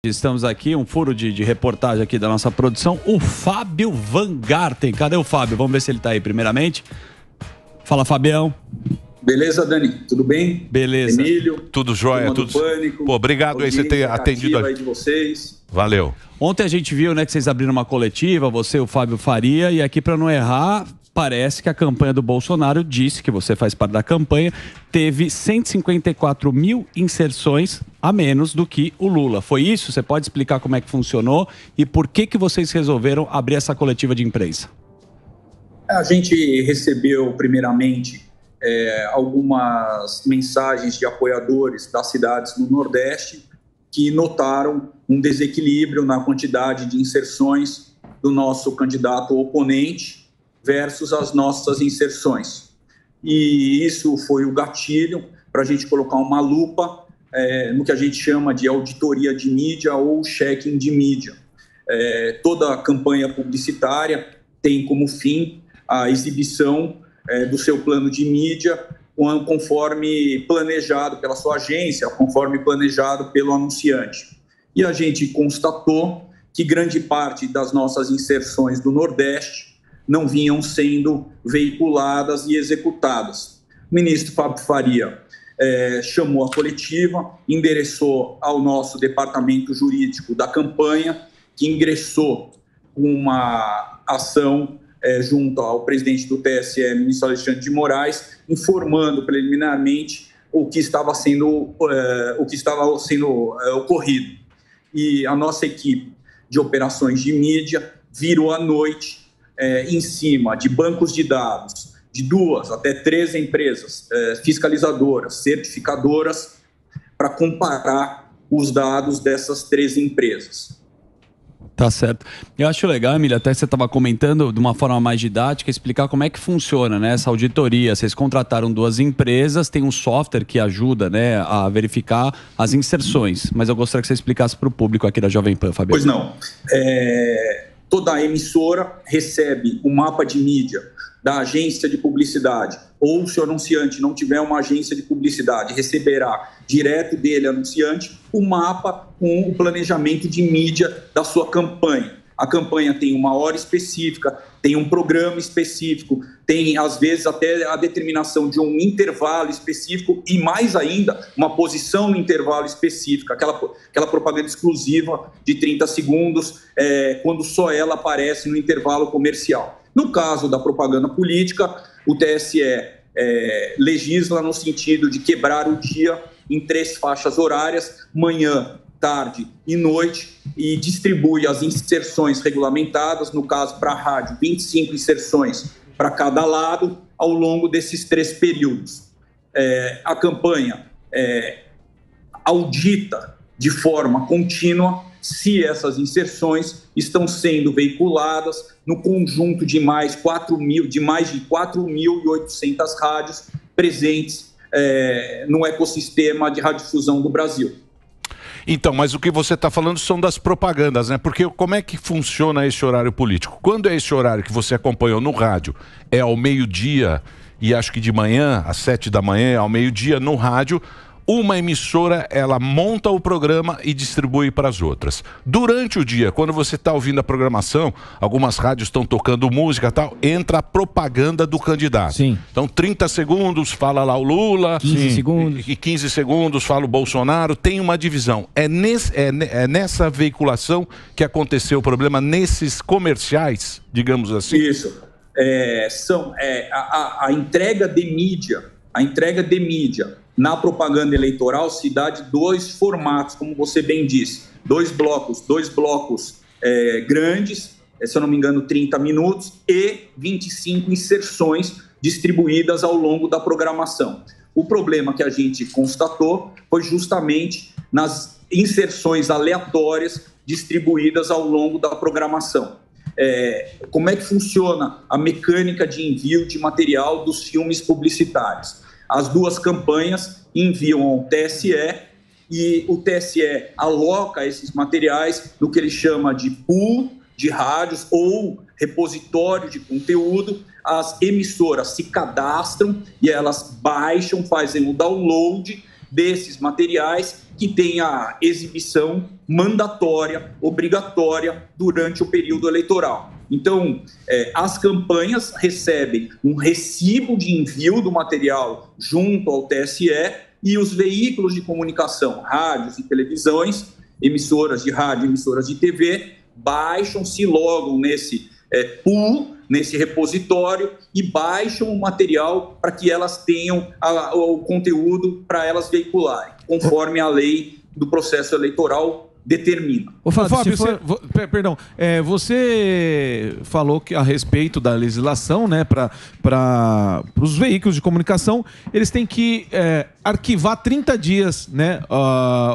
Estamos aqui, um furo de reportagem aqui da nossa produção, o Fábio Van Garten. Cadê o Fábio? Vamos ver se ele está aí primeiramente. Fala, Fabião. Beleza, Dani? Tudo bem? Beleza. Emílio. Tudo jóia, tudo. Pânico. Pô, obrigado aí você ter atendido aí de vocês. Valeu. Ontem a gente viu, né, que vocês abriram uma coletiva, você e o Fábio Faria, e aqui para não errar, parece que a campanha do Bolsonaro disse que você faz parte da campanha, teve 154 mil inserções a menos do que o Lula. Foi isso? Você pode explicar como é que funcionou e por que vocês resolveram abrir essa coletiva de imprensa? A gente recebeu, primeiramente, algumas mensagens de apoiadores das cidades do Nordeste que notaram um desequilíbrio na quantidade de inserções do nosso candidato oponente versus as nossas inserções. E isso foi o gatilho para a gente colocar uma lupa no que a gente chama de auditoria de mídia ou checking de mídia. Toda campanha publicitária tem como fim a exibição do seu plano de mídia conforme planejado pela sua agência, conforme planejado pelo anunciante. E a gente constatou que grande parte das nossas inserções do Nordeste não vinham sendo veiculadas e executadas. O ministro Fábio Faria chamou a coletiva, endereçou ao nosso departamento jurídico da campanha, que ingressou com uma ação junto ao presidente do TSE, ministro Alexandre de Moraes, informando preliminarmente o que estava sendo ocorrido. E a nossa equipe de operações de mídia virou à noite em cima de bancos de dados de 2 até 3 empresas fiscalizadoras, certificadoras, para comparar os dados dessas 3 empresas. Tá certo. Eu acho legal, Emília, até você estava comentando de uma forma mais didática, explicar como é que funciona, né, essa auditoria. Vocês contrataram 2 empresas, tem um software que ajuda, né, a verificar as inserções. Mas eu gostaria que você explicasse para o público aqui da Jovem Pan, Fabiano. Pois não. Toda emissora recebe um mapa de mídia da agência de publicidade, ou se o anunciante não tiver uma agência de publicidade, receberá direto dele, anunciante, o mapa com o planejamento de mídia da sua campanha. A campanha tem uma hora específica, tem um programa específico, tem, às vezes, até a determinação de um intervalo específico e, mais ainda, uma posição no intervalo específica, aquela propaganda exclusiva de 30 segundos, quando só ela aparece no intervalo comercial. No caso da propaganda política, o TSE legisla no sentido de quebrar o dia em 3 faixas horárias, manhã, tarde e noite, e distribui as inserções regulamentadas, no caso para a rádio, 25 inserções para cada lado, ao longo desses 3 períodos. A campanha audita de forma contínua se essas inserções estão sendo veiculadas no conjunto de mais de 4.800 rádios presentes no ecossistema de radiodifusão do Brasil. Então, mas o que você está falando são das propagandas, né? Porque como é que funciona esse horário político? Quando é esse horário que você acompanhou no rádio, é ao meio-dia, e acho que de manhã, às 7 da manhã, ao meio-dia, no rádio, uma emissora, ela monta o programa e distribui para as outras. Durante o dia, quando você está ouvindo a programação, algumas rádios estão tocando música e tal, entra a propaganda do candidato. Sim. Então, 30 segundos fala lá o Lula, 15 segundos. E 15 segundos fala o Bolsonaro. Tem uma divisão. É nessa veiculação que aconteceu o problema, nesses comerciais, digamos assim? Isso. A entrega de mídia na propaganda eleitoral se dá de 2 formatos, como você bem disse. 2 blocos grandes, se eu não me engano, 30 minutos, e 25 inserções distribuídas ao longo da programação. O problema que a gente constatou foi justamente nas inserções aleatórias distribuídas ao longo da programação. Como é que funciona a mecânica de envio de material dos filmes publicitários? As 2 campanhas enviam ao TSE e o TSE aloca esses materiais no que ele chama de pool de rádios ou repositório de conteúdo. As emissoras se cadastram e elas baixam, fazem o download desses materiais que tem a exibição mandatória, obrigatória, durante o período eleitoral. Então, as campanhas recebem um recibo de envio do material junto ao TSE e os veículos de comunicação, rádios e televisões, emissoras de rádio, emissoras de TV, baixam, se logam nesse pool, nesse repositório e baixam o material para que elas tenham o conteúdo para elas veicularem, conforme a lei do processo eleitoral determina. Ô, Fábio, você falou que a respeito da legislação, né, para os veículos de comunicação, eles têm que arquivar 30 dias, né,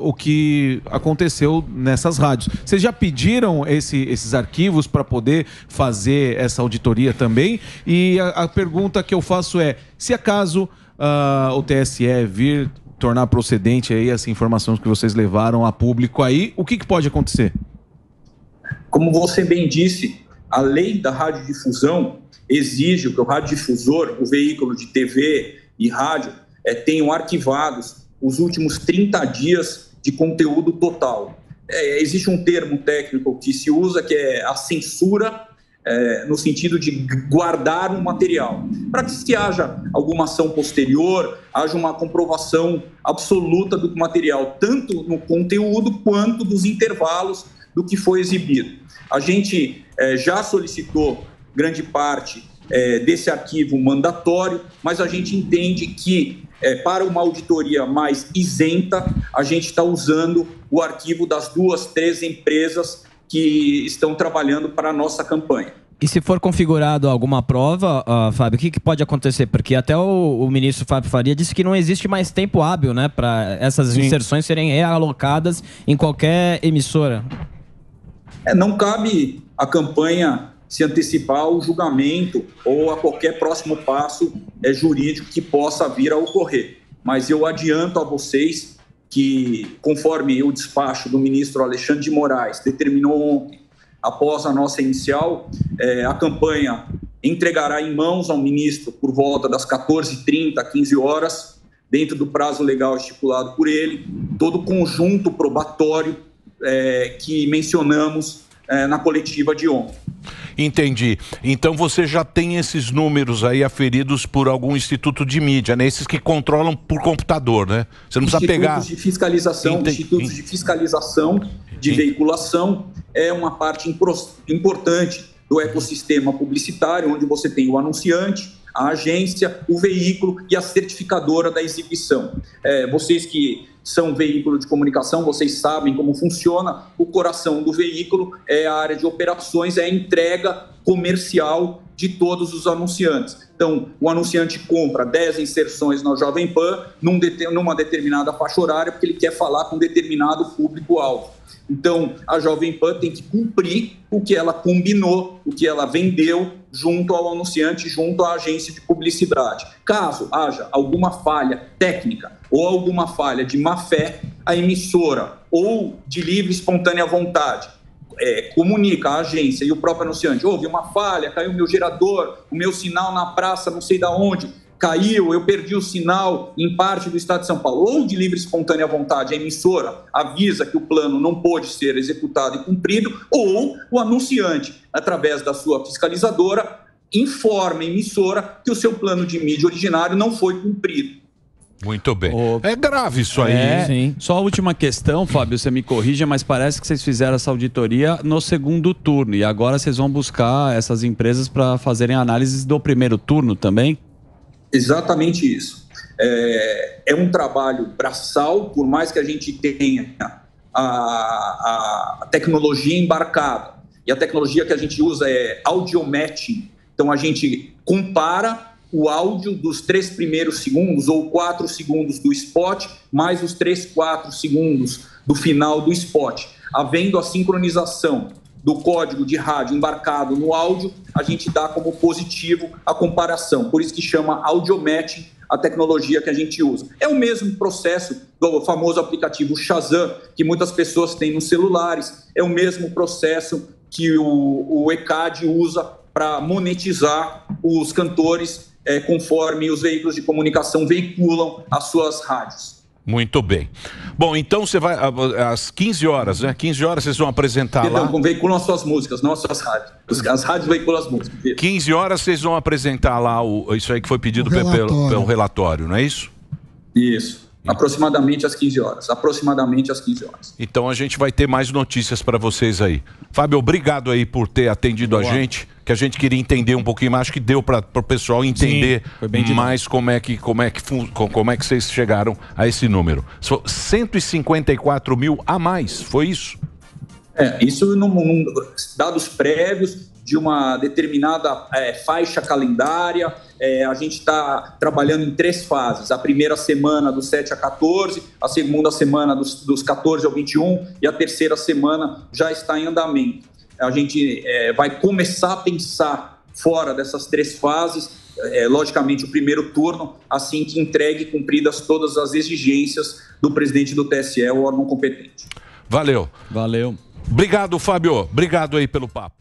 o que aconteceu nessas rádios. Vocês já pediram esses arquivos para poder fazer essa auditoria também? E a pergunta que eu faço é, se acaso o TSE vir tornar procedente aí essa informação que vocês levaram a público aí, o que pode acontecer? Como você bem disse, a lei da radiodifusão exige que o radiodifusor, o veículo de TV e rádio, tenham arquivados os últimos 30 dias de conteúdo total. Existe um termo técnico que se usa, que é a censura, no sentido de guardar um material, para que se haja alguma ação posterior, haja uma comprovação absoluta do material, tanto no conteúdo quanto dos intervalos do que foi exibido. A gente já solicitou grande parte desse arquivo mandatório, mas a gente entende que para uma auditoria mais isenta, a gente está usando o arquivo das 2, 3 empresas que estão trabalhando para a nossa campanha. E se for configurado alguma prova, Fábio, o que pode acontecer? Porque até o ministro Fábio Faria disse que não existe mais tempo hábil, né, para essas inserções serem realocadas em qualquer emissora. Não cabe à campanha se antecipar ao julgamento ou a qualquer próximo passo jurídico que possa vir a ocorrer. Mas eu adianto a vocês que, conforme o despacho do ministro Alexandre de Moraes determinou ontem, após a nossa inicial, a campanha entregará em mãos ao ministro por volta das 14h30, 15 horas, dentro do prazo legal estipulado por ele, todo o conjunto probatório que mencionamos na coletiva de ontem. Entendi. Então você já tem esses números aí aferidos por algum instituto de mídia, né? Esses que controlam por computador, né? Você não precisa pegar... Institutos de fiscalização, de veiculação, é uma parte importante do ecossistema publicitário, onde você tem o anunciante, a agência, o veículo e a certificadora da exibição. Vocês que são veículo de comunicação, vocês sabem como funciona. O coração do veículo é a área de operações, é a entrega comercial de todos os anunciantes. Então, o anunciante compra 10 inserções na Jovem Pan numa determinada faixa horária porque ele quer falar com determinado público-alvo. Então, a Jovem Pan tem que cumprir o que ela combinou, o que ela vendeu junto ao anunciante, junto à agência de publicidade. Caso haja alguma falha técnica ou alguma falha de má-fé, a emissora ou de livre e espontânea vontade comunica à agência e o próprio anunciante: houve uma falha, caiu o meu gerador, o meu sinal na praça não sei de onde, caiu, eu perdi o sinal em parte do estado de São Paulo. Ou de livre e espontânea vontade, a emissora avisa que o plano não pôde ser executado e cumprido, ou o anunciante, através da sua fiscalizadora, informa a emissora que o seu plano de mídia originário não foi cumprido. Muito bem. É grave isso aí. Sim. Só a última questão, Fábio, você me corrija, mas parece que vocês fizeram essa auditoria no segundo turno e agora vocês vão buscar essas empresas para fazerem análises do primeiro turno também? Exatamente isso. É um trabalho braçal, por mais que a gente tenha a tecnologia embarcada, e a tecnologia que a gente usa é audio matching. Então a gente compara o áudio dos 3 primeiros segundos ou 4 segundos do spot, mais os 3, 4 segundos do final do spot. Havendo a sincronização do código de rádio embarcado no áudio, a gente dá como positivo a comparação. Por isso que chama audio matching a tecnologia que a gente usa. É o mesmo processo do famoso aplicativo Shazam, que muitas pessoas têm nos celulares. É o mesmo processo que o ECAD usa para monetizar os cantores conforme os veículos de comunicação veiculam as suas rádios. Muito bem. Bom, então você vai às 15 horas, né? 15 horas vocês vão apresentar lá. Então, veiculam as suas músicas, não as suas rádios. As rádios veiculam as músicas. 15 horas vocês vão apresentar lá isso aí que foi pedido pelo relatório, não é isso? Isso. Aproximadamente às 15 horas. Aproximadamente às 15 horas. Então a gente vai ter mais notícias para vocês aí. Fábio, obrigado aí por ter atendido a gente, que a gente queria entender um pouquinho mais, acho que deu para o pessoal entender mais como é que vocês chegaram a esse número. 154 mil a mais, foi isso? Isso dados prévios de uma determinada faixa calendária. A gente está trabalhando em 3 fases. A primeira semana dos 7 a 14, a segunda semana dos 14 ao 21 e a terceira semana já está em andamento. A gente vai começar a pensar fora dessas 3 fases, logicamente o primeiro turno, assim que entregue cumpridas todas as exigências do presidente do TSE, o órgão competente. Valeu. Valeu. Obrigado, Fábio. Obrigado aí pelo papo.